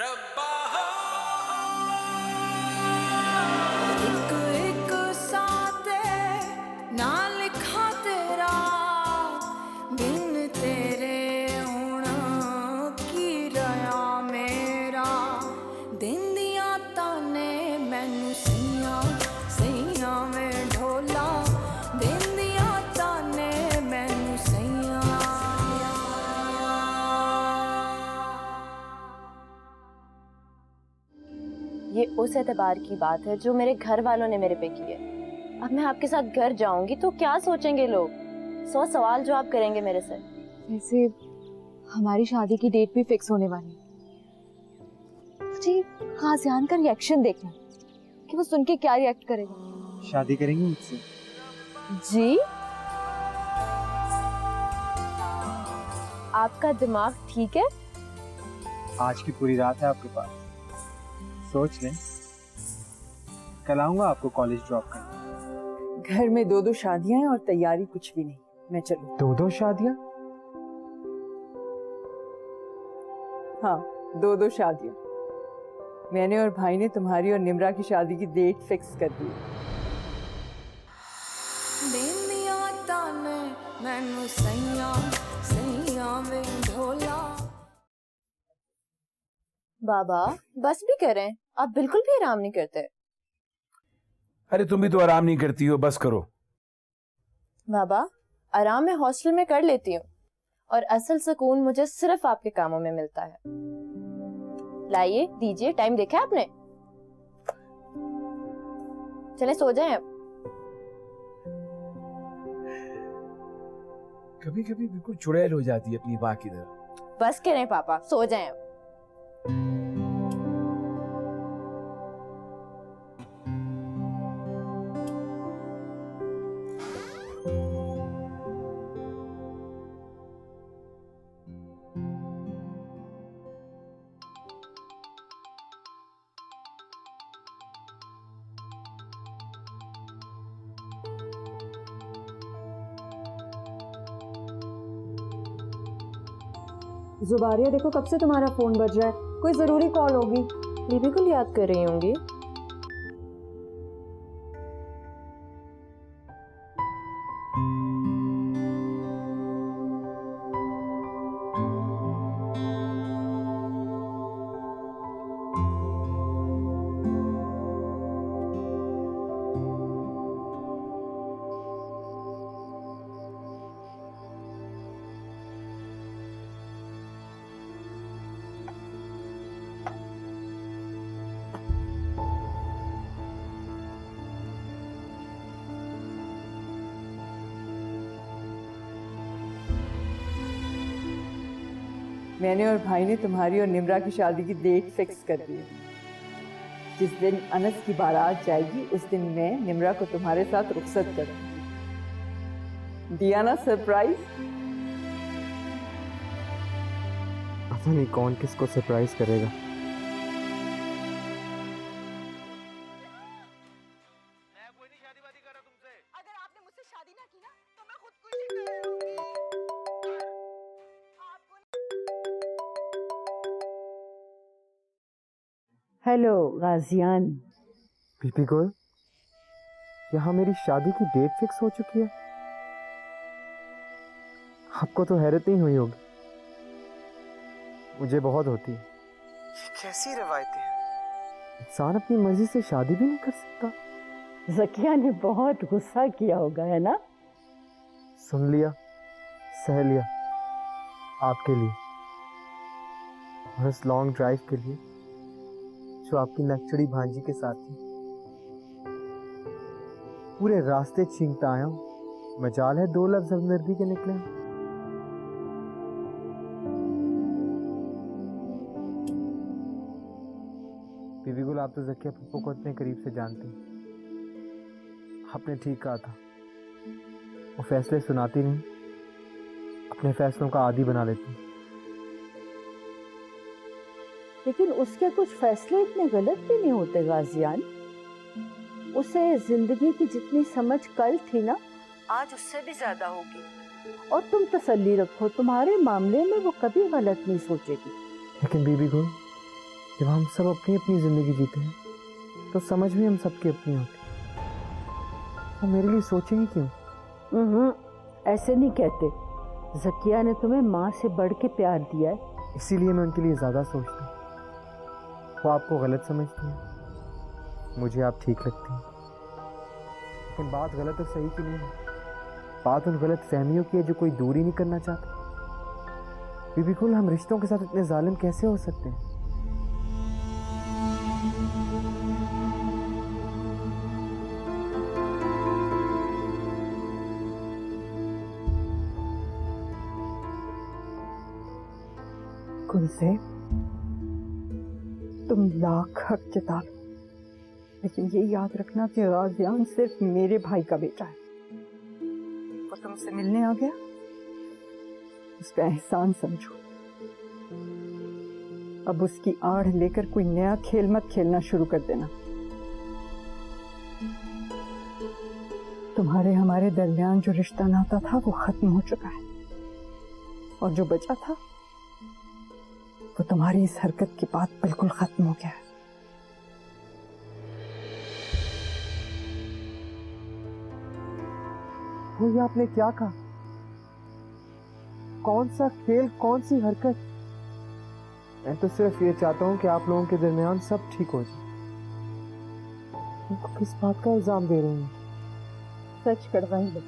रब्बा एक एक साथे ना लिखा तेरा बिन तेरे होना की रहा मेरा दिन दिया ताने मैनू सैया सैया में ढोला दिन दिया ताने मैनू सैया। ये उस एतबार की बात है जो मेरे घर वालों ने मेरे पे की है। अब मैं आपके साथ घर जाऊंगी तो क्या सोचेंगे लोग? 100 सवाल जवाब करेंगे मेरे से। वैसे हमारी शादी की डेट भी फिक्स होने वाली है। मुझे गाजियान का रिएक्शन देखना कि वो सुन के क्या रिएक्ट करेगा। शादी करेंगे मुझसे? जी, आपका दिमाग ठीक है? आज की पूरी रात है आपके पास, सोच लें। कल आऊंगा आपको कॉलेज ड्रॉप करने। घर में 2-2 शादियां हैं और तैयारी कुछ भी नहीं। मैं चलूं? 2-2 शादियां? हाँ, 2-2 शादियां। मैंने और भाई ने तुम्हारी और निम्रा की शादी की डेट फिक्स कर दी। दिन दिया ताने मैनू सैया सैया में ढोला। बाबा बस भी करें, आप बिल्कुल भी आराम नहीं करते। अरे तुम भी तो आराम नहीं करती हो, बस करो। बाबा आराम मैं हॉस्टल में कर लेती हूँ और असल सुकून मुझे सिर्फ आपके कामों में मिलता है। लाइए दीजिए, टाइम देखा है आपने? चले सो जाएं अब। कभी कभी बिल्कुल चुड़ैल हो जाती है अपनी बात की तरह। बस करें पापा, सो जाएं अब। जुबारिया देखो कब से तुम्हारा फोन बज रहा है, कोई जरूरी कॉल होगी। बीबी को याद कर रही होंगी। मैंने और भाई ने तुम्हारी और निम्रा की शादी की डेट फिक्स कर दी है। जिस दिन अनस की बारात जाएगी उस दिन मैं निम्रा को तुम्हारे साथ रुखसत करूंगी। दिया ना सरप्राइज? पता नहीं कौन किसको सरप्राइज करेगा। अगर आपने मुझसे शादी ना की ना तो मैं खुद को ही कर लूंगी। हेलो गाजियान। बीबी गुल, यहाँ मेरी शादी की डेट फिक्स हो चुकी है। आपको तो हैरत नहीं हुई होगी, मुझे बहुत होती है। ये कैसी रवायतें हैं? इंसान अपनी मर्जी से शादी भी नहीं कर सकता। ज़किया ने बहुत गुस्सा किया होगा, है ना? सुन लिया, सह लिया, आपके लिए और इस लॉन्ग ड्राइव के लिए जो आपकी नकचड़ी भांजी के साथ थी। पूरे रास्ते छींकता आया हूं, मजाल है 2 लफ्ज हमदर्दी के निकले। बीबी गुल, आप तो ज़किया पप्पू को इतने करीब से जानती हैं। आपने ठीक कहा था, वो फैसले सुनाती नहीं, अपने फैसलों का आदी बना लेती। लेकिन उसके कुछ फैसले इतने गलत भी नहीं होते गाजियान। उसे जिंदगी की जितनी समझ कल थी ना, आज उससे भी ज्यादा होगी। और तुम तसल्ली रखो, तुम्हारे मामले में वो कभी गलत नहीं सोचेगी। लेकिन बीबी गुल, जब हम सब अपनी अपनी जिंदगी जीते हैं तो समझ भी हम सबकी अपनी होती है। वो मेरे लिए सोचेंगे क्यों? ऐसे नहीं कहते। जकिया ने तुम्हें माँ से बढ़ के प्यार दिया है। इसीलिए मैं उनके लिए ज्यादा सोचता हूँ। वो आपको गलत समझती हैं, मुझे आप ठीक लगती हैं, लेकिन बात गलत और सही की नहीं है। बात उन गलत फहमियों की है जो कोई दूरी नहीं करना चाहता। बीबी गुल, हम रिश्तों के साथ इतने जालिम कैसे हो सकते हैं? गुलसे, तुम लाख हक जता लो, लेकिन ये याद रखना कि गाजियान सिर्फ मेरे भाई का बेटा है। वो तुमसे मिलने आ गया, उसका एहसान समझो। अब उसकी आड़ लेकर कोई नया खेल मत खेलना शुरू कर देना। तुम्हारे हमारे दरमियान जो रिश्ता नाता था वो खत्म हो चुका है, और जो बचा था वो तुम्हारी इस हरकत के बाद बिल्कुल खत्म हो गया है। वो ये आपने क्या कहा? कौन सा खेल, कौन सी हरकत? मैं तो सिर्फ ये चाहता हूँ कि आप लोगों के दरमियान सब ठीक हो जाए। उनको किस बात का इल्जाम दे रही हैं? सच कड़वाई लो।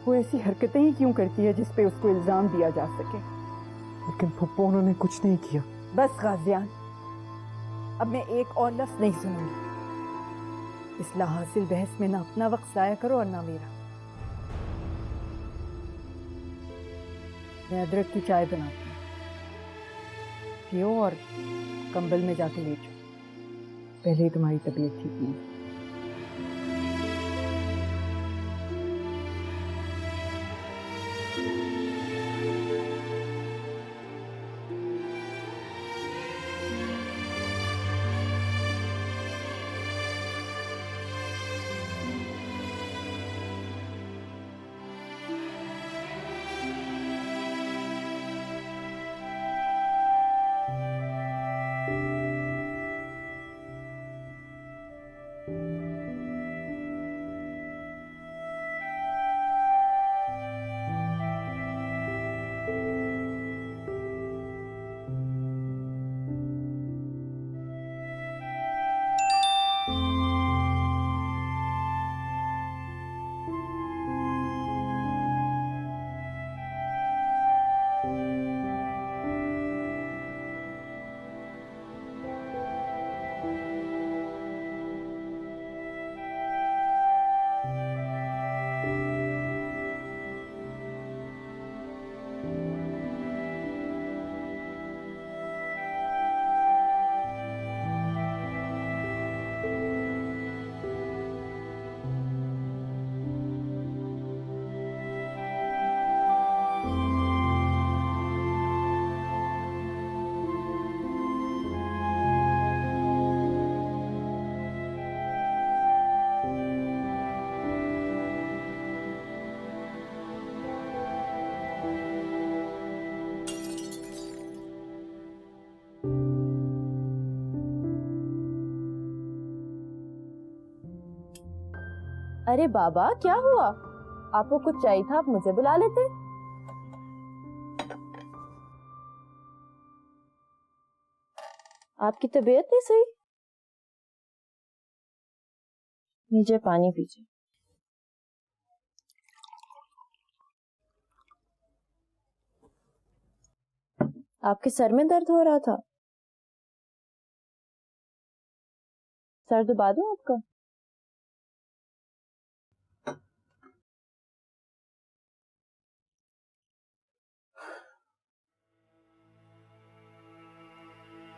वो ऐसी हरकतें ही क्यों करती है जिस पे उसको इल्जाम दिया जा सके? लेकिन पप्पू, उन्होंने कुछ नहीं किया। बस गाजियान, अब मैं एक और लफ्ज नहीं सुनूंगी। इस लाहासिल बहस में ना अपना वक्त जाया करो और ना मेरा। मैं अदरक की चाय बनाती हूँ, पियो और कंबल में जाके लेट जाओ। पहले ही तुम्हारी तबीयत ठीक नहीं है। अरे बाबा, क्या हुआ? आपको कुछ चाहिए था, आप मुझे बुला लेते। आपकी तबीयत नहीं सही? नीचे पानी पीजिए। आपके सर में दर्द हो रहा था? सर दबा दूं आपका?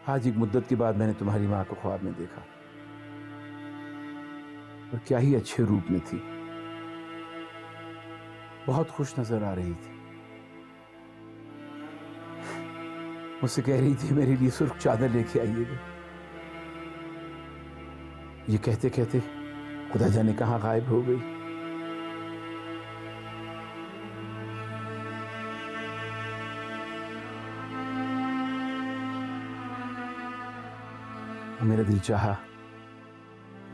आज एक मुद्दत के बाद मैंने तुम्हारी माँ को ख्वाब में देखा, और क्या ही अच्छे रूप में थी। बहुत खुश नजर आ रही थी। मुझसे कह रही थी मेरे लिए सुर्ख चादर लेके आइएगा। ये कहते कहते खुदा जाने कहां गायब हो गई। मेरा दिल चाहा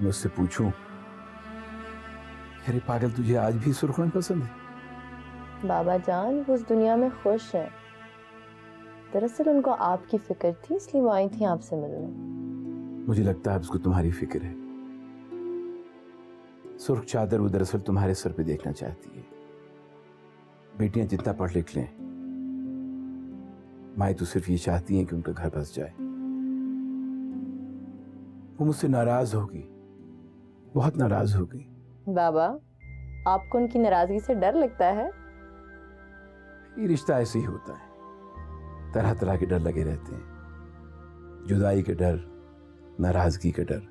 मैं उससे पूछूं, अरे पागल तुझे आज भी सुर्ख रंग पसंद है? बाबा जान वो उस दुनिया में खुश हैं। दरअसल उनको आपकी फिक्र थी, इसलिए वो आई थी आपसे मिलने। मुझे लगता है उसको तुम्हारी फिक्र है। सुर्ख चादर वो दरअसल तुम्हारे सर पे देखना चाहती है। बेटियां जितना पढ़ लिख लें, माएँ तो सिर्फ ये चाहती हैं कि उनका घर बस जाए। वो मुझसे नाराज होगी, बहुत नाराज होगी। बाबा आपको उनकी नाराजगी से डर लगता है? ये रिश्ता ऐसे ही होता है, तरह तरह के डर लगे रहते हैं। जुदाई के डर, नाराजगी का डर,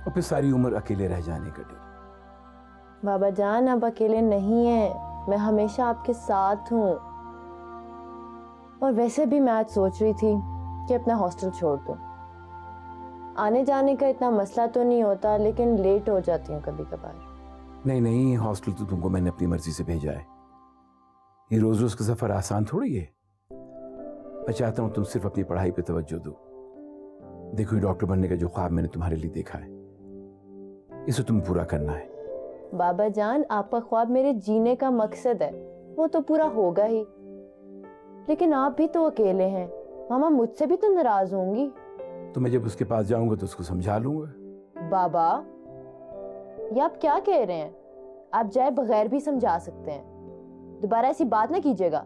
और फिर सारी उम्र अकेले रह जाने का डर। बाबा जान आप अकेले नहीं हैं, मैं हमेशा आपके साथ हूँ। और वैसे भी मैं आज सोच रही थी कि अपना हॉस्टल छोड़ दूँ। आने जाने का इतना मसला तो नहीं होता, लेकिन लेट हो जाती हूँ कभी कभार। नहीं नहीं, हॉस्टल तो तुमको मैंने अपनी मर्जी से भेजा है। ये रोज रोज का सफर आसान थोड़ी है। मैं चाहता हूं तुम सिर्फ अपनी पढ़ाई पे तवज्जो दो। देखो ये डॉक्टर बनने का जो ख्वाब मैंने तुम्हारे लिए देखा है, इसे तुम्हें पूरा करना है। बाबा जान आपका ख्वाब मेरे जीने का मकसद है, वो तो पूरा होगा ही। लेकिन आप भी तो अकेले हैं, मामा मुझसे भी तो नाराज होंगी। तो मैं जब उसके पास जाऊंगा तो उसको समझा लूंगा। बाबा ये आप क्या कह रहे हैं? आप जाए बगैर भी समझा सकते हैं। दोबारा ऐसी बात ना कीजिएगा।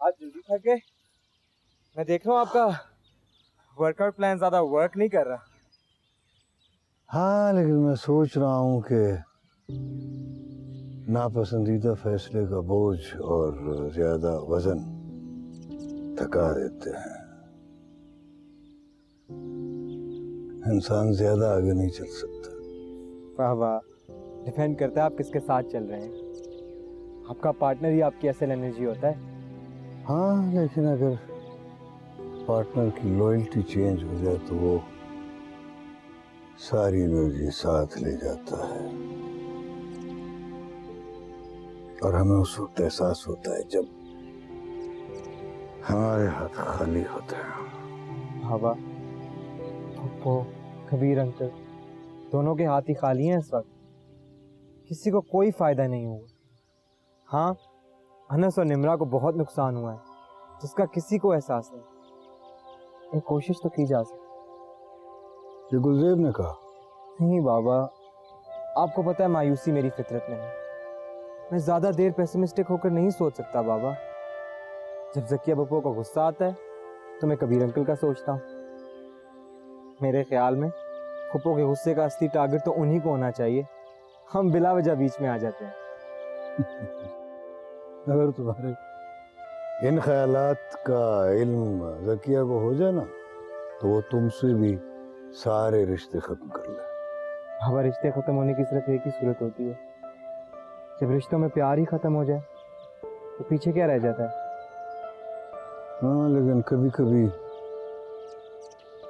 आज जल्दी थक गए। मैं देख रहा हूँ आपका वर्कआउट प्लान ज्यादा वर्क नहीं कर रहा। हाँ, लेकिन मैं सोच रहा हूँ कि नापसंदीदा फैसले का बोझ और ज्यादा वजन थका देते हैं। इंसान ज्यादा आगे नहीं चल सकता। वाह वाह, डिपेंड करता है आप किसके साथ चल रहे हैं। आपका पार्टनर ही आपकी असल एनर्जी होता है। हाँ, लेकिन अगर पार्टनर की लॉयल्टी चेंज हो जाए तो वो सारी एनर्जी साथ ले जाता है। और हमें उस वक्त एहसास होता है जब हमारे हाथ खाली होते हैं। हवा, पप्पो, कबीर अंकल दोनों के हाथ ही खाली हैं इस वक्त। किसी को कोई फायदा नहीं हुआ। हाँ, अनस और निम्रा को बहुत नुकसान हुआ है जिसका किसी को एहसास नहीं। एक कोशिश तो की जा सकती। ये गुलजेब ने कहा। नहीं बाबा, आपको पता है मायूसी मेरी फितरत में है। मैं ज्यादा देर पेसिमिस्टिक होकर नहीं सोच सकता बाबा। जब जकिया बप्पो को गुस्सा आता है तो मैं कबीर अंकल का सोचता हूँ। मेरे ख्याल में फुप्पो के गुस्से का असली टारगेट तो उन्हीं को होना चाहिए। हम बिला वजह बीच में आ जाते हैं। अगर तुम्हारे इन ख्यालात का इल्म जकिया को हो जाए ना तो वो तुमसे भी सारे रिश्ते खत्म कर ले। हमारे रिश्ते खत्म होने की सिर्फ एक ही सूरत होती है, जब रिश्तों में प्यार ही खत्म हो जाए तो पीछे क्या रह जाता है। हाँ, लेकिन कभी कभी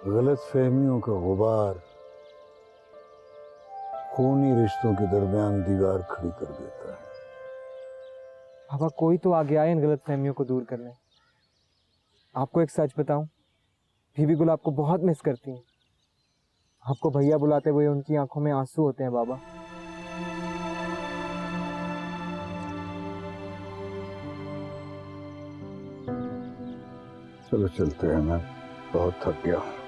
गलत फहमियों का गुबार खूनी रिश्तों के दरमियान दीवार खड़ी कर देता है। बाबा कोई तो आगे आए इन गलत फहमियों को दूर करने। आपको एक सच बताऊं, बीबी गुल आपको बहुत मिस करती हैं। आपको भैया बुलाते हुए उनकी आंखों में आंसू होते हैं बाबा। चलो चलते हैं, मैं बहुत थक गया हूं।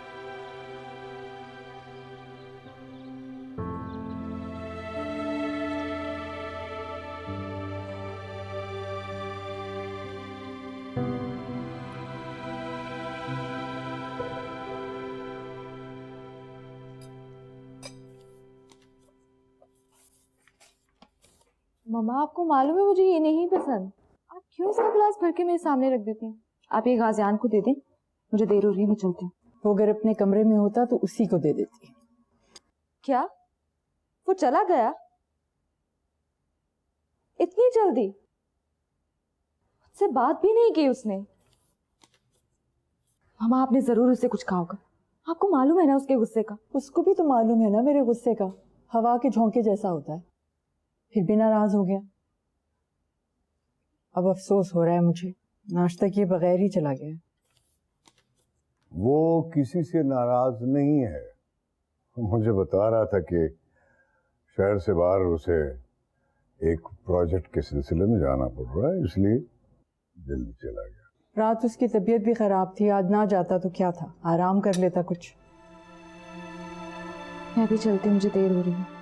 मम्मा आपको मालूम है मुझे ये नहीं पसंद। आप क्यों इसका गिलास भर के मेरे सामने रख देती हैं? आप ये गाजियान को दे दें, मुझे देर हो रही है, मैं चलती हूँ। वो अगर अपने कमरे में होता तो उसी को दे देती। क्या वो चला गया इतनी जल्दी? मुझसे बात भी नहीं की उसने। मामा आपने जरूर उससे कुछ कहा होगा, आपको मालूम है ना उसके गुस्से का। उसको भी तो मालूम है ना मेरे गुस्से का, हवा के झोंके जैसा होता है, फिर भी नाराज हो गया। अब अफसोस हो रहा है मुझे, नाश्ता किए बगैर ही चला गया। वो किसी से नाराज नहीं है, मुझे बता रहा था कि शहर से बाहर उसे एक प्रोजेक्ट के सिलसिले में जाना पड़ रहा है, इसलिए जल्दी चला गया। रात उसकी तबीयत भी खराब थी, आज ना जाता तो क्या था, आराम कर लेता कुछ। मैं भी चलती, मुझे देर हो रही है।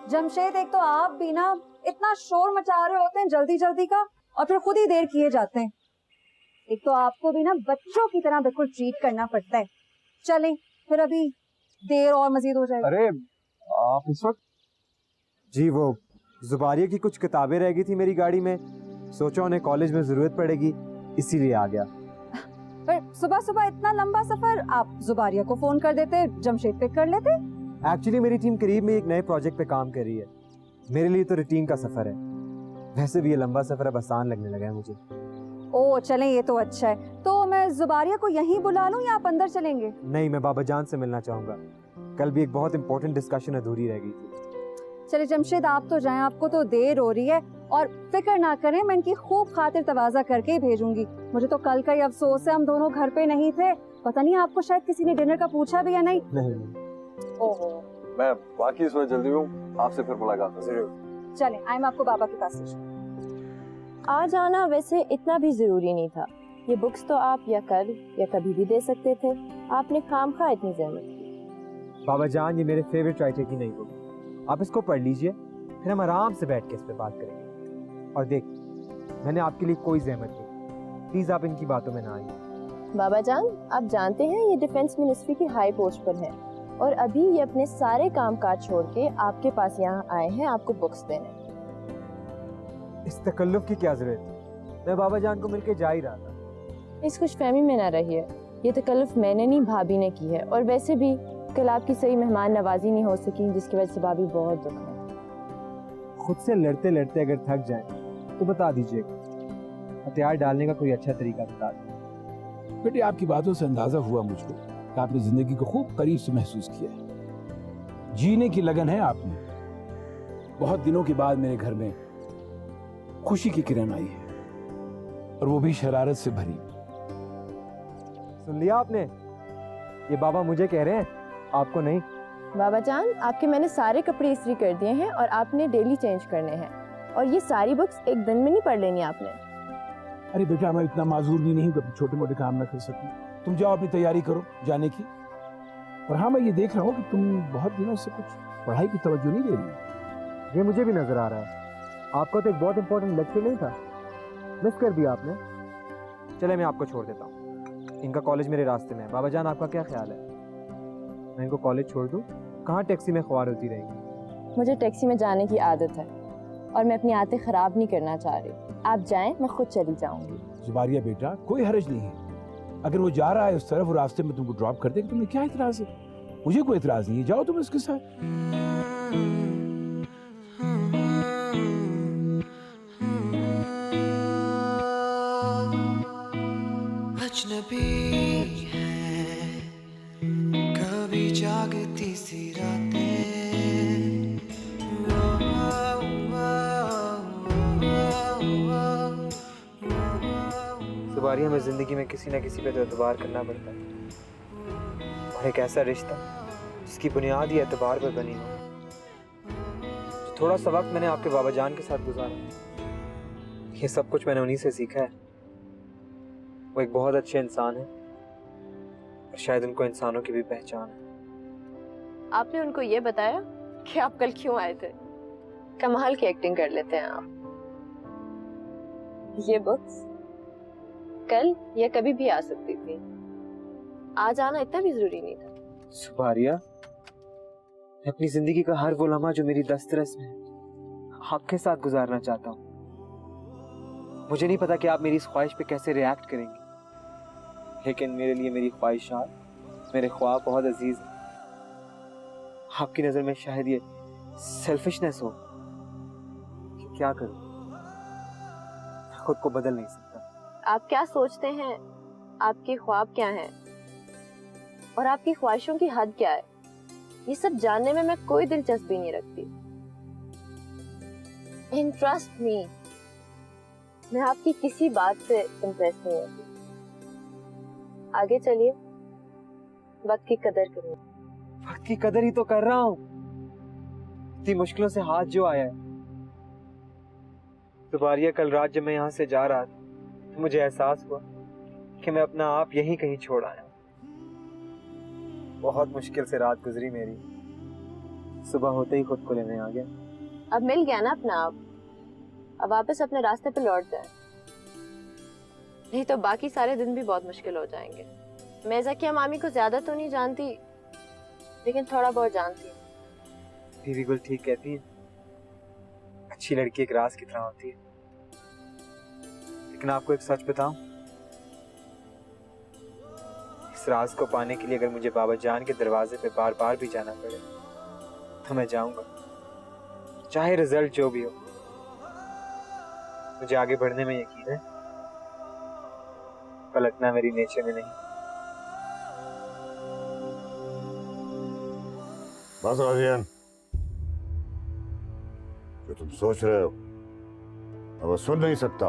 जमशेद, एक तो आप भी ना इतना शोर मचा रहे होते हैं जल्दी जल्दी का, और फिर खुद ही देर किए जाते हैं। एक तो आपको भी ना बच्चों की तरह बिल्कुल ट्रीट करना पड़ता है। चलें, फिर अभी देर और मजीद हो जाएगी। अरे आप इस वक्त? जी वो जुबारिया की कुछ किताबें रह गई थी मेरी गाड़ी में, सोचा उन्हें कॉलेज में जरूरत पड़ेगी, इसीलिए आ गया। पर सुबह सुबह इतना लंबा सफर, आप जुबारिया को फोन कर देते, जमशेद पिक कर लेते। एक्चुअली मेरी टीम करीब में एक नए प्रोजेक्ट पे काम कर रही है, मेरे लिए तो रूटीन का सफर है। वैसे भी ये लंबा सफर अब आसान लगने लगा है मुझे। ओ चलें, ये तो अच्छा है। तो मैं जुबारिया को यहीं बुला लूं या आप अंदर चलेंगे? नहीं, मैं बाबा जान से मिलना चाहूंगा, कल भी एक बहुत इंपॉर्टेंट डिस्कशन अधूरी रह गई थी। चलिए जमशेद, आप तो जाएं, आपको तो देर हो रही है। और फिक्र ना करें, मैं इनकी खूब खातिर तवाज़ा करके ही भेजूंगी। मुझे तो कल का ही अफसोस है, हम दोनों घर पे नहीं थे। पता नहीं आपको शायद किसी ने डिनर का पूछा भी या नहीं। नहीं। ओहो, मैं बाकी इसमें जल्दी हूँ, आपसे फिर मुलाकात होगी। चलें, आई मैं आपको बाबा के पास ले। आज आना वैसे इतना भी जरूरी नहीं था। ये बुक्स तो आप या कल या कभी भी दे सकते थे, आपने खामखा इतनी जहमत की। बाबा जान, ये मेरे फेवरेट राइटर की नई बुक, आप इसको पढ़ लीजिए, फिर हम आराम से बैठ के इस पे बात करेंगे। और देख, मैंने आपके लिए कोई जहमत नहीं, प्लीज आप इनकी बातों में ना आइए। बाबा जान, आप जानते हैं ये डिफेंस मिनिस्ट्री की हाई पोस्ट पर हैं और अभी ये अपने सारे कामकाज छोड़ के आपके पास यहाँ आए हैं आपको बुक्स देने। इस तकल्लुफ की क्या जरूरत है, मैं बाबा जान को मिलके जा ही रहा था। इस खुशफहमी में ना रहिए, ये तकल्लुफ मैंने नहीं भाभी ने की है। और वैसे भी कल आपकी सही मेहमान नवाजी नहीं हो सकी, जिसकी वजह से भाभी बहुत दुख है। खुद से लड़ते लड़ते अगर थक जाए तो बता दीजिएगा, हथियार डालने का कोई अच्छा तरीका बता दीजिए। बेटे, आपकी बातों से अंदाजा हुआ मुझको कि आपने जिंदगी को खूब करीब से महसूस किया है, जीने की लगन है आप में। बहुत दिनों के बाद मेरे घर में खुशी की किरण आई है, और वो भी शरारत से भरी। सुन लिया आपने, ये बाबा मुझे कह रहे हैं, आपको नहीं। बाबा जान, आपके मैंने सारे कपड़े इस्त्री कर दिए हैं और आपने डेली चेंज करने हैं। और ये सारी बुक्स एक दिन में नहीं पढ़ लेनी आपने। अरे बेटा, मैं इतना माजूर भी नहीं हूँ कि छोटे मोटे काम ना कर सकूं। तुम जाओ, अपनी तैयारी करो जाने की। और हाँ, मैं ये देख रहा हूँ कि तुम बहुत दिनों से कुछ पढ़ाई की तवज्जो नहीं दे रही। ये मुझे भी नजर आ रहा है, आपका तो एक बहुत इंपॉर्टेंट लेक्चर नहीं था, मिस कर दिया आपने। चले, मैं आपको छोड़ देता हूँ, इनका कॉलेज मेरे रास्ते में है। बाबा जान, आपका क्या ख्याल है, मैं इनको कॉलेज छोड़ दूँ? कहाँ टैक्सी में ख्वार होती रहेंगी? मुझे टैक्सी में जाने की आदत है और मैं अपनी आदतें खराब नहीं करना चाह रही। आप जाएं, मैं खुद चली जाऊंगी। जुबारिया बेटा, कोई हर्ज नहीं है। अगर वो जा रहा है उस तरफ, वो रास्ते में तुमको ड्रॉप कर देगा, तुम्हें क्या इतराज है? मुझे कोई इतराज नहीं है, जाओ तुम उसके साथ। अजनबी है कभी जागती सी रातें, सुपारी, हमें जिंदगी में किसी ना किसी पे तो एतबार करना पड़ता है, और एक ऐसा रिश्ता जिसकी बुनियाद ही एतबार पर बनी हो। जो थोड़ा सा वक्त मैंने आपके बाबा जान के साथ गुजारा, ये सब कुछ मैंने उन्हीं से सीखा है। वो एक बहुत अच्छे इंसान है, और शायद उनको इंसानों की भी पहचान है। आपने उनको ये बताया कि आप कल क्यों आए थे? कमाल की एक्टिंग कर लेते हैं आप। ये बुक्स कल या कभी भी आ सकती थी, आज आना इतना भी जरूरी नहीं था। सुपारिया, मैं अपनी जिंदगी का हर वो लम्हा जो मेरी दस्तरस में है आपके साथ गुजारना चाहता हूँ। मुझे नहीं पता कि आप मेरी इस ख्वाहिश पे कैसे रिएक्ट करेंगे, लेकिन मेरे लिए मेरी ख्वाहिशात, मेरे ख्वाब बहुत अजीज हैं। आपकी नजर में शायद ये सेल्फिशनेस हो कि क्या करूं, मैं खुद को बदल नहीं सकता। आप क्या सोचते हैं, आपके ख्वाब क्या हैं और आपकी ख्वाहिशों की हद क्या है, ये सब जानने में मैं कोई दिलचस्पी नहीं रखती। इंटरेस्ट मी, मैं आपकी किसी बात से इम्प्रेस नहीं होती। आगे चलिए, वक्त की कदर करिए। वक्त की कदर ही तो कर रहा हूँ। इतनी मुश्किलों से हाथ जो आया है। सुपारिया, कल रात जब मैं यहाँ से जा रहा था तो मुझे एहसास हुआ कि मैं अपना आप यहीं कहीं छोड़ आया। बहुत मुश्किल से रात गुजरी मेरी, सुबह होते ही खुद को लेने आ गया। अब मिल गया ना अपना आप, अब वापस अपने रास्ते पे लौट जाए, नहीं तो बाकी सारे दिन भी बहुत मुश्किल हो जाएंगे। मैं ज़किया मामी को ज्यादा तो नहीं जानती, लेकिन थोड़ा बहुत जानती हूँ। बीवी गुल ठीक कहती है, अच्छी लड़की एक राज की तरह होती है। लेकिन आपको एक सच बताऊं, इस राज को पाने के लिए अगर मुझे बाबा जान के दरवाजे पे बार बार भी जाना पड़े तो मैं जाऊंगा, चाहे रिजल्ट जो भी हो। मुझे आगे बढ़ने में यकीन है, पलटना मेरी नेचर में नहीं। बस गाजियान, जो तुम सोच रहे हो अब मैं सुन नहीं सकता।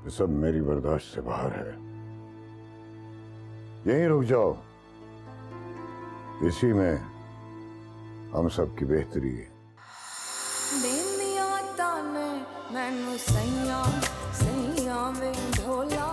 ये सब मेरी बर्दाश्त से बाहर है। यहीं रुक जाओ, इसी में हम सब की बेहतरी है। मैनू सैया सैया वे ढोला।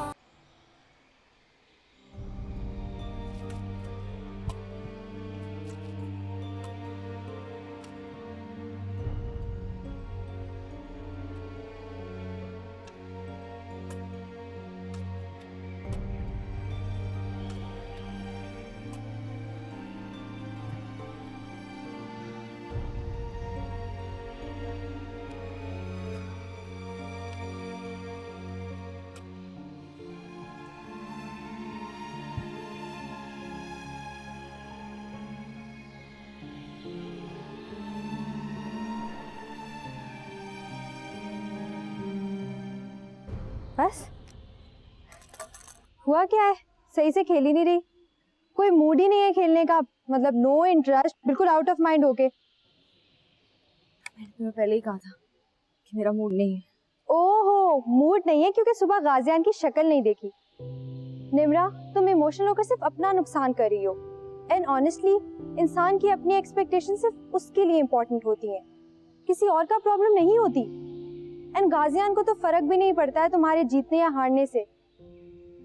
बस हुआ क्या है, सही से खेल ही नहीं रही, कोई मूड ही नहीं है खेलने का, मतलब नो इंटरेस्ट, बिल्कुल आउट ऑफ माइंड होके। मैंने तुम्हें पहले ही कहा था कि मेरा मूड नहीं है। ओहो, मूड नहीं है क्योंकि सुबह गाजियान की शक्ल नहीं देखी। निम्रा, तुम इमोशनल होकर सिर्फ अपना नुकसान कर रही हो। एंड ऑनेस्टली, इंसान की अपनी एक्सपेक्टेशन सिर्फ उसके लिए इम्पोर्टेंट होती है, किसी और का प्रॉब्लम नहीं होती। एंड गाजियान को तो फर्क भी नहीं पड़ता है तुम्हारे जीतने या हारने से।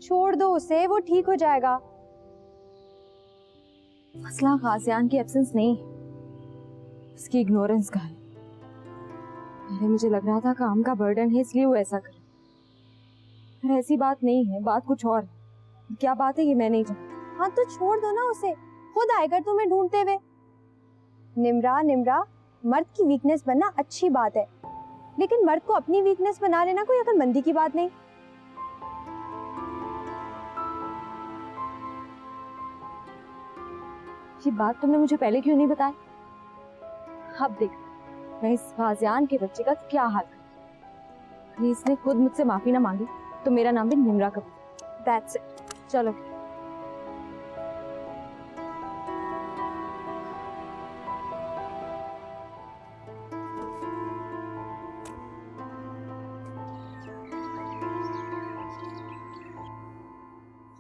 छोड़ दो उसे, वो ठीक हो जाएगा। मसला गाजियान की एब्सेंस नहीं, उसकी इग्नोरेंस का है। पहले मुझे लग रहा था काम का बर्डन है इसलिए वो ऐसा करे, पर ऐसी बात नहीं है, बात कुछ और है। क्या बात है ये मैं नहीं जानती। हाँ तो छोड़ दो ना उसे, खुद आएगा तुम्हें ढूंढते हुए। निम्रा, मर्द की वीकनेस बनना अच्छी बात है, लेकिन मर्द को अपनी वीकनेस बना लेना कोई अक्लमंदी की बात नहीं। ये बात तुमने मुझे पहले क्यों नहीं बताई? अब देख मैं इस गाजियान के बच्चे का क्या हाल करूं। इसने खुद मुझसे माफी ना मांगी तो मेरा नाम भी निम्रा कपूर। That's it. चलो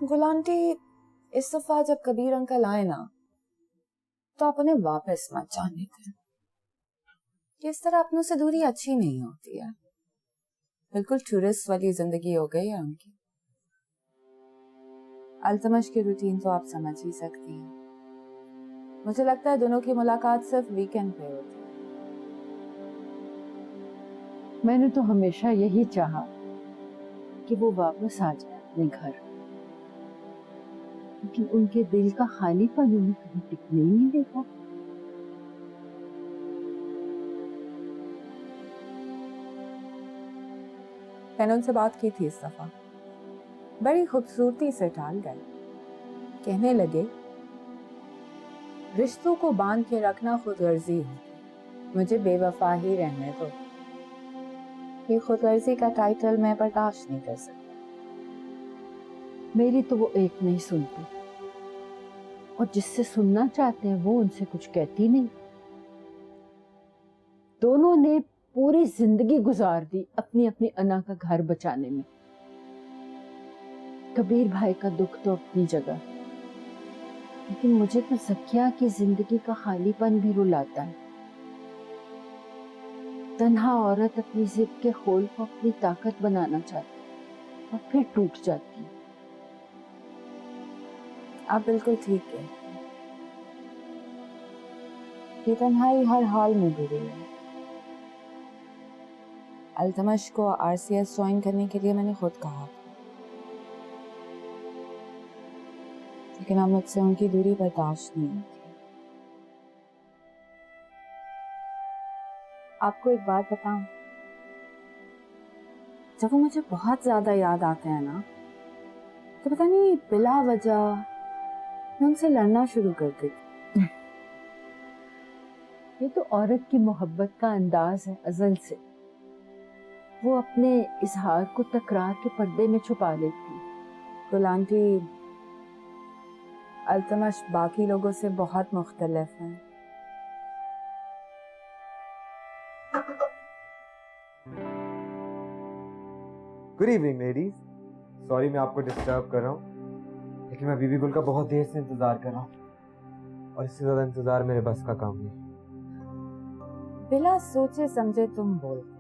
गुलांटी, इस दफा जब कबीर अंकल आए ना तो आप उन्हें वापस मत जाने दें। इस तरह अपनों से दूरी अच्छी नहीं होती है। बिल्कुल टूरिस्ट वाली जिंदगी हो गई है उनकी। अल्तमश की रूटीन तो आप समझ ही सकती हैं। मुझे लगता है दोनों की मुलाकात सिर्फ वीकेंड पे होती है। मैंने तो हमेशा यही चाहा कि वो वापस आ जाए अपने घर, लेकिन उनके दिल का खालीपन उन्हें कभी टिकने ही नहीं देता। मैंने उनसे बात की थी इस दफा, बड़ी खूबसूरती से टाल गए। कहने लगे रिश्तों को बांध के रखना खुदगर्जी है, मुझे बेवफा ही रहने दो। ये खुदगर्जी का टाइटल मैं बर्दाश्त नहीं कर सकती। मेरी तो वो एक नहीं सुनती, और जिससे सुनना चाहते हैं वो उनसे कुछ कहती नहीं। दोनों ने पूरी जिंदगी गुजार दी अपनी अपनी अना का घर बचाने में। कबीर भाई का दुख तो अपनी जगह, लेकिन मुझे तो ज़किया की जिंदगी का खालीपन भी रुलाता है। तन्हा औरत अपनी जिद के खोल को अपनी ताकत बनाना चाहती है और फिर टूट जाती है। आप बिल्कुल ठीक है। ये तन्हाई हर हाल में बुरी है। अल्तमश को आरसीएस ज्वाइन करने के लिए मैंने खुद कहा, लेकिन अब मुझसे उनकी दूरी बर्दाश्त नहीं होती। आपको एक बात बताऊं, जब वो मुझे बहुत ज्यादा याद आते हैं ना, तो पता नहीं बिला वजह मैं उनसे लड़ना शुरू कर देती। ये तो औरत की मोहब्बत का अंदाज है अजल से। वो अपने इजहार को तकरार के पर्दे में छुपा लेती। गुलांटी, अल्तमश बाकी लोगों से बहुत मुख्तलिफ हैं। Good evening ladies. सॉरी मैं आपको डिस्टर्ब कर रहा हूँ, लेकिन मैं बीबी गुल का बहुत देर से इंतजार कर रहा हूँ, और इससे ज्यादा इंतजार मेरे बस का काम नहीं। बिना सोचे समझे तुम बोलते,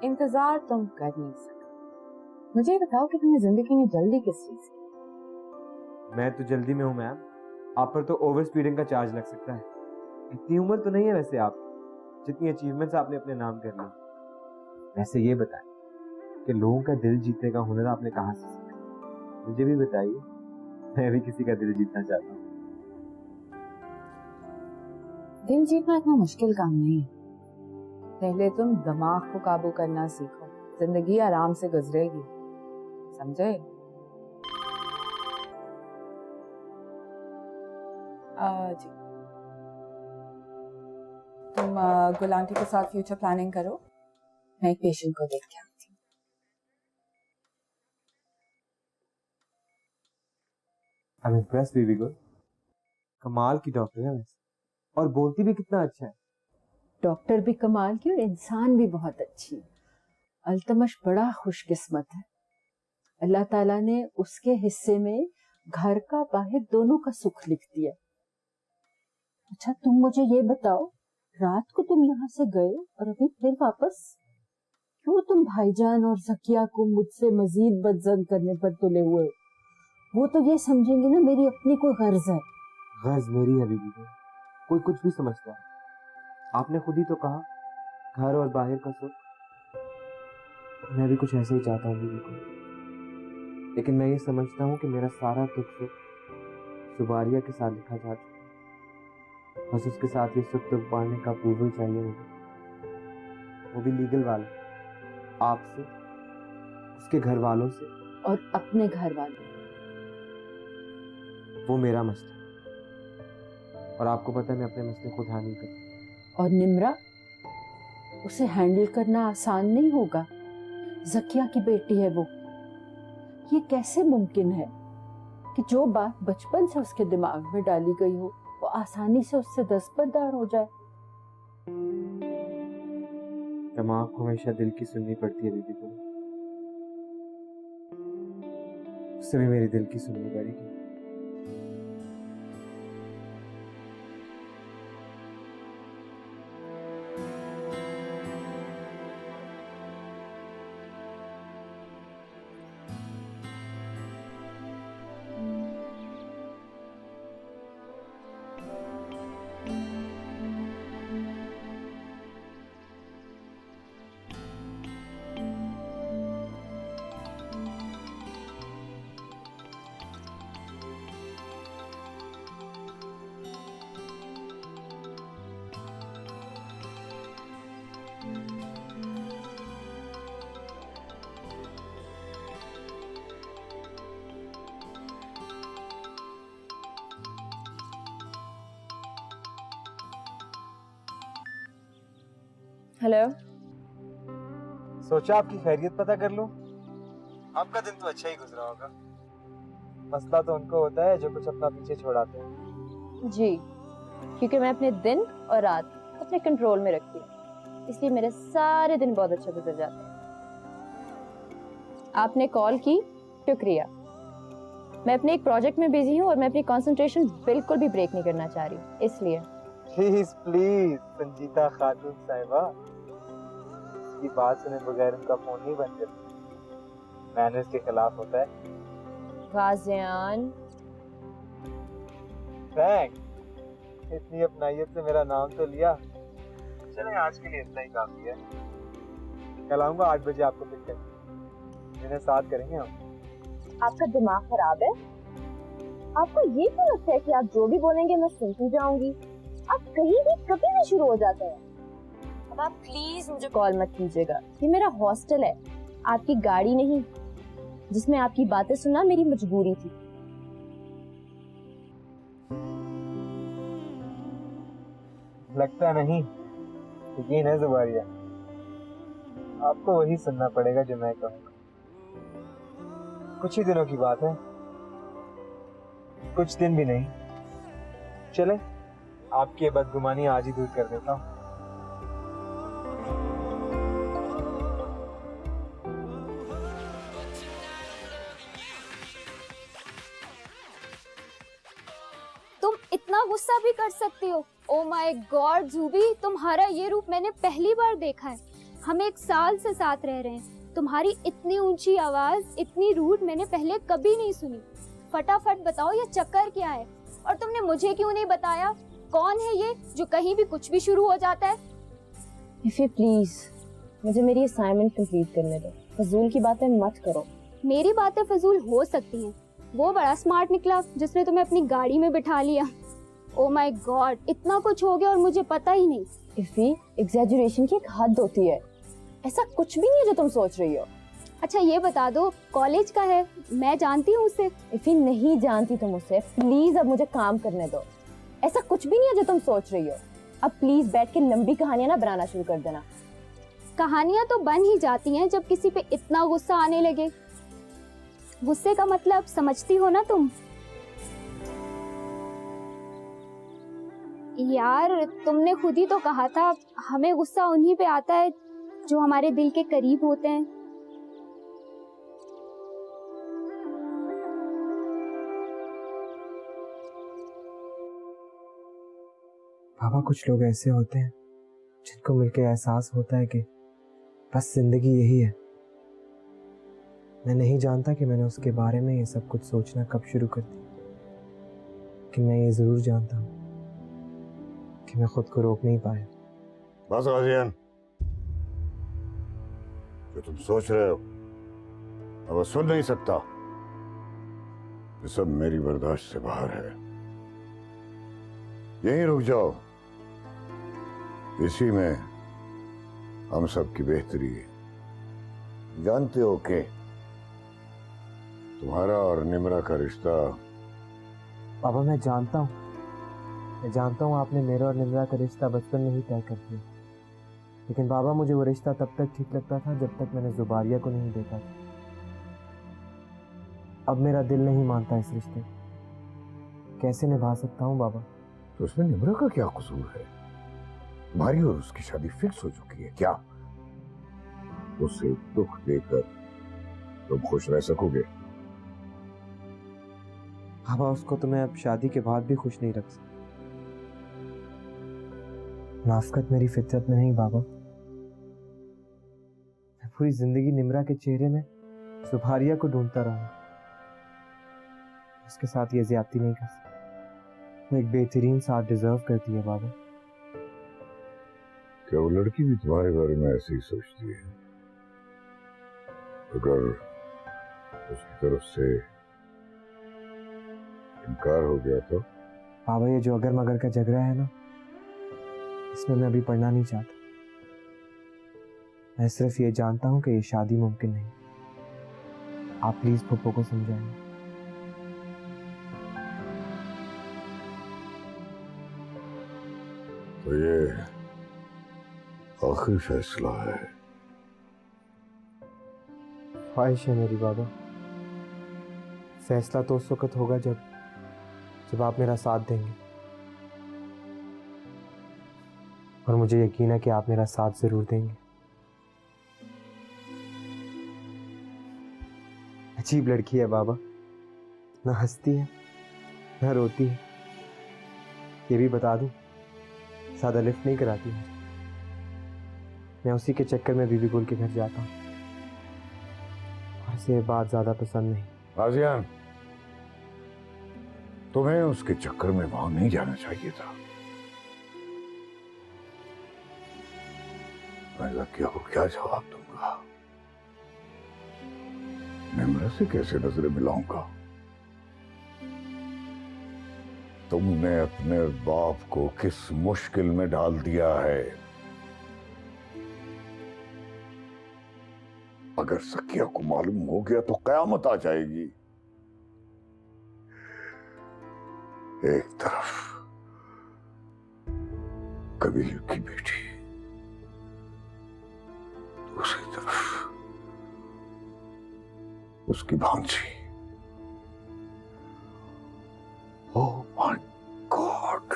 इंतजार तुम कर नहीं सकते। मुझे ये बताओ कि तुम्हें जिंदगी में जल्दी किस चीज की? मैं तो जल्दी में हूँ मैम, आप पर तो ओवर स्पीडिंग का चार्ज लग सकता है। इतनी उम्र तो नहीं है वैसे आप, जितनी अचीवमेंट्स आपने अपने नाम कर ली। वैसे ये बताएं कि लोगों का दिल जीतने का हुनर आपने कहाँ से सीखा? मुझे भी बताइए, मैं भी किसी का दिल जीतना चाहता हूँ। दिल जीतना इतना मुश्किल काम नहीं है। पहले तुम दिमाग को काबू करना सीखो, जिंदगी आराम से गुजरेगी, समझे? जी, तुम गुलांटी के साथ फ्यूचर प्लानिंग करो, मैं एक पेशेंट को देख के आती हूँ। I am impressed baby girl, कमाल की डॉक्टर है वैसे, और बोलती भी कितना अच्छा है। डॉक्टर भी कमाल की और इंसान भी बहुत अच्छी। अल्तमश बड़ा खुशकिस्मत है, अल्लाह ताला ने उसके हिस्से में घर का बाहर दोनों का सुख लिख दिया। अच्छा तुम मुझे ये बताओ, रात को तुम यहाँ से गए और अभी फिर वापस क्यों? तुम भाईजान और ज़किया को मुझसे मजीद बदजन करने पर तुले हुए हो। वो तो ये समझेंगे ना मेरी अपनी कोई गर्ज है। गर्ज मेरी है बीबी गर्ल, कोई कुछ भी समझता है। आपने खुद ही तो कहा घर और बाहर का सुख, मैं भी कुछ ऐसे ही चाहता हूँ बीबी को। लेकिन मैं ये समझता हूँ कि मेरा सारा दुख सुख सुबारिया के साथ लिखा जा चुका है। बस उसके साथ ये सुख दुख बांटने का अप्रूवल चाहिए मुझे, वो भी लीगल वाला, आपसे, उसके घर वालों से और अपने घर वालों। वो मेरा मसला है, और आपको पता है मैं अपने मसले खुद हैंडल करता हूँ। और निम्रा, उसे हैंडल करना आसान नहीं होगा। ज़किया की बेटी है वो। ये कैसे मुमकिन है कि जो बात बचपन से उसके दिमाग में डाली गई हो वो आसानी से उससे दस्तबरदार हो जाए? दिमाग को हमेशा दिल की सुननी पड़ती है बीबी को। उससे भी मेरी दिल की सुननी पड़ेगी। हेलो। सोचा आपकी खैरियत पता कर लूं। आपका दिन तो अच्छा ही गुजरा होगा। मसला तो उनको होता है जो कुछ अपना पीछे छोड़ाते हैं। जी, क्योंकि मैं अपने दिन और रात अपने कंट्रोल में रखती हूँ, इसलिए मेरे सारे दिन बहुत अच्छे गुजर जाते हैं। आपने कॉल की, शुक्रिया। मैं अपने एक प्रोजेक्ट में बिजी हूँ और मैं अपनी कंसंट्रेशन बिल्कुल भी ब्रेक नहीं करना चाह रही, इसलिए प्लीज प्लीज संजीता खातून साहिबा, की बात सुने बगैर उनका फोन नहीं बंद करती। मैनर्स के खिलाफ होता है। गाजियान। थैंक्स, इतनी अपनाइयत से मेरा नाम तो लिया। चले आज के लिए इतना ही काफी है। कल आऊंगा 8 बजे आपको पिक करने। डिनर साथ करेंगे हम। आपका दिमाग खराब है? आपको ये क्यों लगता है कि आप जो भी बोलेंगे मैं सुनती जाऊंगी? आप कहीं भी कभी भी शुरू हो जाते हैं। अब आप प्लीज मुझे कॉल मत कीजिएगा। ये मेरा हॉस्टल है, आपकी गाड़ी नहीं, जिसमें आपकी बातें सुनना मेरी मजबूरी थी। लगता नहीं, यकीन है जुबारिया, आपको वही सुनना पड़ेगा जो मैं कहूँगा। कुछ ही दिनों की बात है, कुछ दिन भी नहीं। चले आपकी ये बदगुमानी आज ही दूर कर देता हूँ। तुम इतना गुस्सा भी कर सकती हो? ओ माय गॉड जूबी, तुम्हारा ये रूप मैंने पहली बार देखा है। हम 1 साल से साथ रह रहे हैं। तुम्हारी इतनी ऊंची आवाज, इतनी रूड मैंने पहले कभी नहीं सुनी। फटाफट बताओ ये चक्कर क्या है? और तुमने मुझे क्यों नहीं बताया? कौन है ये जो कहीं भी कुछ भी शुरू हो जाता है? इफी प्लीज मुझे मेरी असाइनमेंट कंप्लीट करने दो। फजूल की बातें मत करो। मेरी बातें फजूल हो सकती हैं। वो बड़ा स्मार्ट निकला जिसने तुम्हें अपनी गाड़ी में बिठा लिया। ओ माय गॉड, इतना कुछ हो गया और मुझे पता ही नहीं। इफी, एग्जैजुरेशन की एक हद होती है। ऐसा कुछ भी नहीं है जो तुम सोच रही हो। अच्छा ये बता दो, कॉलेज का है, मैं जानती हूँ उसे। इफी नहीं जानती तुम उसे। प्लीज अब मुझे काम करने दो। ऐसा कुछ भी नहीं है जो तुम सोच रही हो। अब प्लीज बैठ के लंबी कहानियां ना बनाना शुरू कर देना। कहानियां तो बन ही जाती हैं जब किसी पे इतना गुस्सा आने लगे। गुस्से का मतलब समझती हो ना तुम? यार तुमने खुद ही तो कहा था हमें गुस्सा उन्हीं पे आता है जो हमारे दिल के करीब होते हैं। पापा, कुछ लोग ऐसे होते हैं जिनको मिलके एहसास होता है कि बस जिंदगी यही है। मैं नहीं जानता कि मैंने उसके बारे में ये सब कुछ सोचना कब शुरू कर दिया, लेकिन मैं ये जरूर जानता हूँ कि मैं खुद को रोक नहीं पाया। बस गाजियान, जो तुम सोच रहे हो अब सुन नहीं सकता। ये सब मेरी बर्दाश्त से बाहर है। यहीं रुक जाओ, इसी में हम सब की बेहतरी है। जानते हो कि तुम्हारा और निम्रा का रिश्ता। पापा मैं जानता हूँ आपने मेरे और निम्रा का रिश्ता बचपन में ही तय कर दिया, लेकिन बाबा मुझे वो रिश्ता तब तक ठीक लगता था जब तक मैंने जुबारिया को नहीं देखा था। अब मेरा दिल नहीं मानता इस रिश्ते को। कैसे निभा सकता हूँ बाबा? तो उसमें निम्रा का क्या कसूर है? तुम्हारी और उसकी शादी फिक्स हो चुकी है क्या? उसे दुख देकर तुम खुश रह सकोगे? बाबा उसको तो मैं अब शादी के बाद भी खुश नहीं रख सकता। मुनाफिकत मेरी फितरत में नहीं बाबा। मैं पूरी जिंदगी निम्रा के चेहरे में सुभारिया को ढूंढता रहूंगा। उसके साथ ये ज्यादती नहीं कर सकता। वो एक बेहतरीन साथ डिजर्व करती है बाबा। क्या वो लड़की भी तुम्हारे बारे में ऐसे ही सोचती है? अगर उसकी तरफ से इनकार हो गया तो? बाबा ये जो अगर मगर का झगड़ा है ना, इसमें मैं अभी पढ़ना नहीं चाहता। मैं सिर्फ ये जानता हूं कि ये शादी मुमकिन नहीं। आप प्लीज पप्पो को समझाइए। तो ये आखिरी फैसला है? ख्वाहिश है मेरी बाबा। फैसला तो उस वक्त होगा जब आप मेरा साथ देंगे, और मुझे यकीन है कि आप मेरा साथ जरूर देंगे। अजीब लड़की है बाबा, ना हंसती है ना रोती है। ये भी बता दूं, ज्यादा लिफ्ट नहीं कराती मुझे। मैं उसी के चक्कर में बीबी गुल के घर जाता हूँ, और इसे ये बात ज्यादा पसंद नहीं। आजियान, तुम्हें उसके चक्कर में वहां नहीं जाना चाहिए था। मैं लकिया को क्या जवाब दूंगा? निम्रा से कैसे नजरें मिलाऊंगा? तुमने अपने बाप को किस मुश्किल में डाल दिया है। अगर सकिया को मालूम हो गया तो कयामत आ जाएगी। एक तरफ कबीर की बेटी, दूसरी तरफ उसकी भांजी। Oh my God!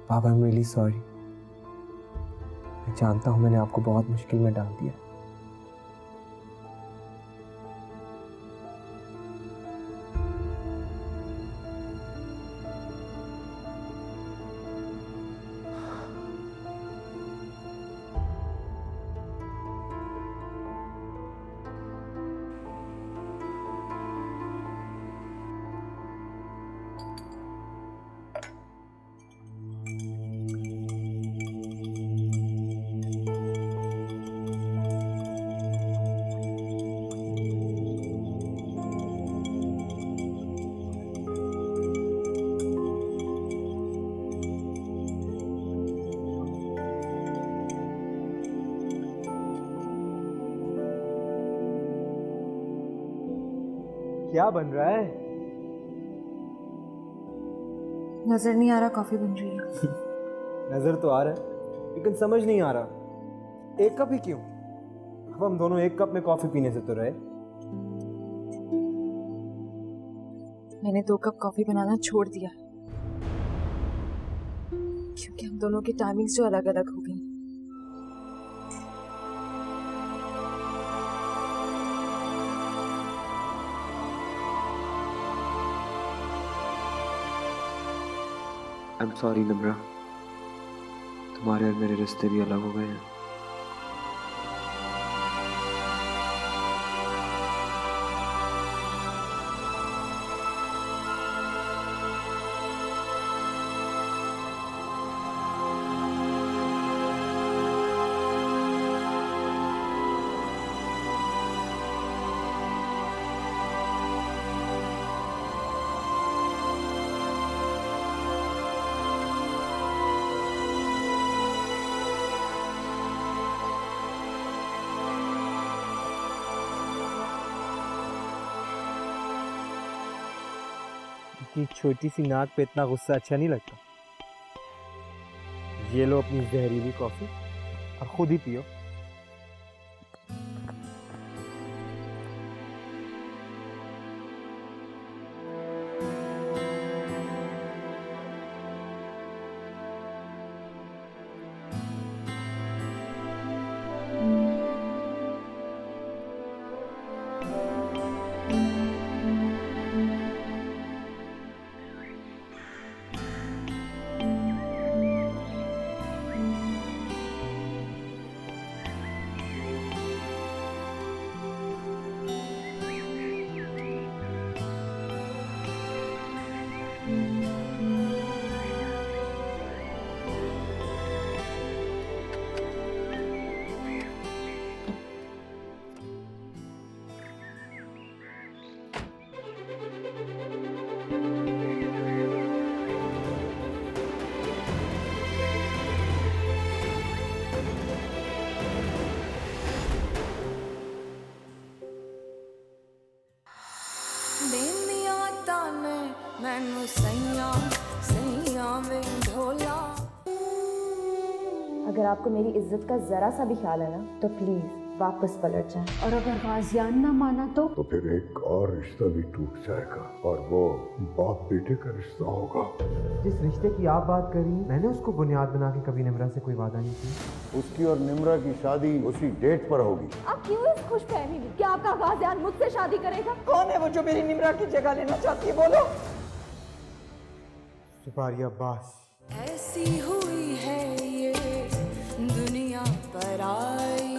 Baba I am really sorry. मैं जानता हूं मैंने आपको बहुत मुश्किल में डाल दिया। क्या बन रहा है? नजर नहीं आ रहा कॉफी बन रही है। नजर तो आ रहा है, लेकिन समझ नहीं आ रहा एक कप ही क्यों? अब हम दोनों एक कप में कॉफी पीने से तो रहे। मैंने 2 कप कॉफी बनाना छोड़ दिया क्योंकि हम दोनों की टाइमिंग्स जो अलग अलग हो गई। आई एम सॉरी निम्रा, तुम्हारे और मेरे रिश्ते भी अलग हो गए हैं। इतनी छोटी सी नाक पे इतना गुस्सा अच्छा नहीं लगता। ये लो अपनी जहरीली कॉफी और खुद ही पियो। मैनू सैयां सैयां वे ढोला। अगर आपको मेरी इज्जत का जरा सा भी ख्याल है ना तो प्लीज वापस पलट जाए। और अगर गाजियान ना माना तो फिर एक और रिश्ता भी टूट जाएगा और वो बाप बेटे का रिश्ता होगा। जिस रिश्ते की आप बात कर रही हैं, मैंने उसको बुनियाद बना के कभी निम्रा से कोई वादा नहीं किया। उसकी और निम्रा की शादी उसी डेट पर होगी। आप क्यों इस खुशफहमी में? क्या आपका गाजियान मुझसे शादी करेगा? कौन है वो जो मेरी निम्रा की जगह लेना चाहती है, बोलो। सुपारी अब्बास। ऐसी हुई है ये दुनिया पर आई